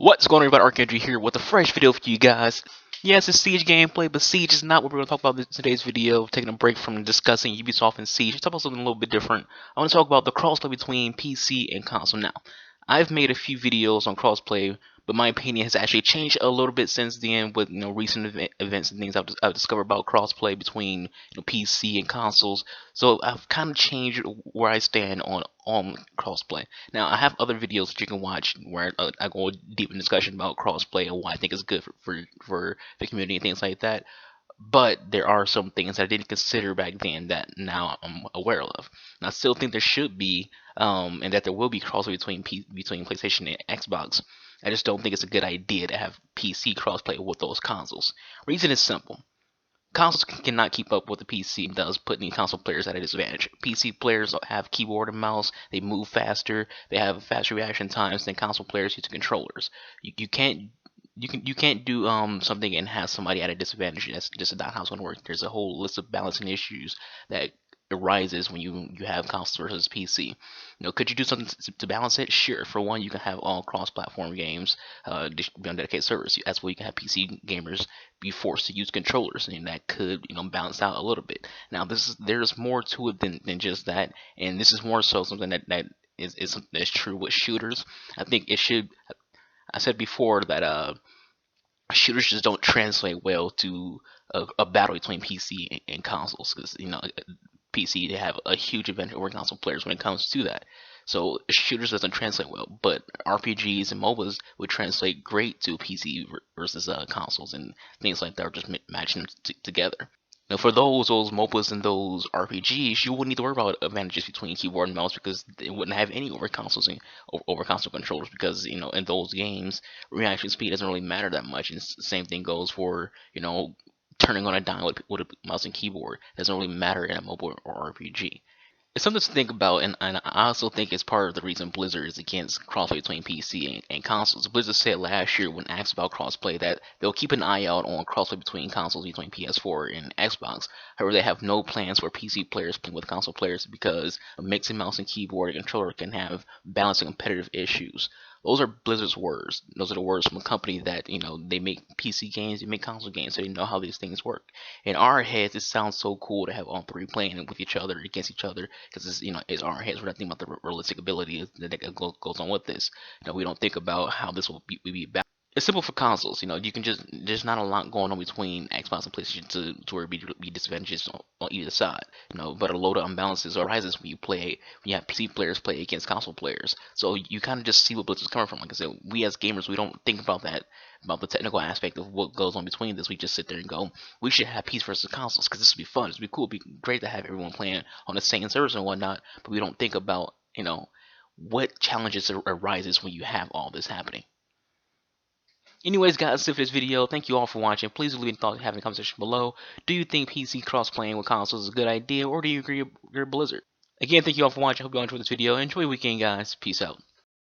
What's going on, everybody? Archangel here with a fresh video for you guys. Yes, it's Siege gameplay, but Siege is not what we're going to talk about in today's video. Taking a break from discussing Ubisoft and Siege, let's talk about something a little bit different. I want to talk about the crossplay between PC and console. Now, I've made a few videos on crossplay, but my opinion has actually changed a little bit since then with recent events and things I've discovered about crossplay between PC and consoles. So I've kind of changed where I stand on crossplay. Now I have other videos that you can watch where I go deep in discussion about crossplay and why I think it's good for the community and things like that. But there are some things I didn't consider back then that now I'm aware of. And I still think there should be, and that there will be crossplay between PlayStation and Xbox. I just don't think it's a good idea to have PC crossplay with those consoles. Reason is simple. Consoles cannot keep up with the PC does, putting console players at a disadvantage. PC players have keyboard and mouse, they move faster, they have faster reaction times than console players using controllers. You can't do something and have somebody at a disadvantage. That's just not how it's gonna work. There's a whole list of balancing issues that arises when you have console versus PC. Could you do something to balance it? Sure. For one, you can have all cross-platform games be on dedicated servers. That's where you can have PC gamers be forced to use controllers, and that could balance out a little bit. Now, there's more to it than just that, and this is more so something that is that's true with shooters. I think it should. I said before that shooters just don't translate well to a battle between PC and consoles because PC they have a huge advantage over console players when it comes to that. So shooters doesn't translate well, but RPGs and MOBAs would translate great to PC versus consoles and things like that, or just matching them together. Now, for those MOBAs and those RPGs, you wouldn't need to worry about advantages between keyboard and mouse because they wouldn't have any over consoles and over console controllers because in those games reaction speed doesn't really matter that much. And the same thing goes for turning on a dime with a mouse and keyboard. It doesn't really matter in a mobile or RPG. It's something to think about, and I also think it's part of the reason Blizzard is against crossplay between PC and consoles. Blizzard said last year when asked about crossplay that they'll keep an eye out on crossplay between consoles between PS4 and Xbox. However, they have no plans for PC players playing with console players because a mixing mouse and keyboard and controller can have balancing competitive issues. Those are Blizzard's words. Those are the words from a company that they make PC games, they make console games, so they know how these things work. In our heads, it sounds so cool to have all three playing with each other against each other because it's our heads. We're not thinking about the realistic ability that goes on with this. We don't think about how this will be balanced. It's simple for consoles. You can there's not a lot going on between Xbox and PlayStation to where it be disadvantages on either side. But a load of imbalances arises when you have PC players play against console players. So you kind of just see what Blizzard's coming from. Like I said, we as gamers, we don't think about that, about the technical aspect of what goes on between this. We just sit there and go, we should have PC versus consoles because this would be fun. This would be cool. It'd be great to have everyone playing on the same servers and whatnot. But we don't think about what challenges arises when you have all this happening. Anyways, guys, that's it for this video. Thank you all for watching. Please leave a thought, have a conversation below. Do you think PC cross-playing with consoles is a good idea, or do you agree with Blizzard? Again, thank you all for watching. I hope you all enjoyed this video. Enjoy your weekend, guys. Peace out.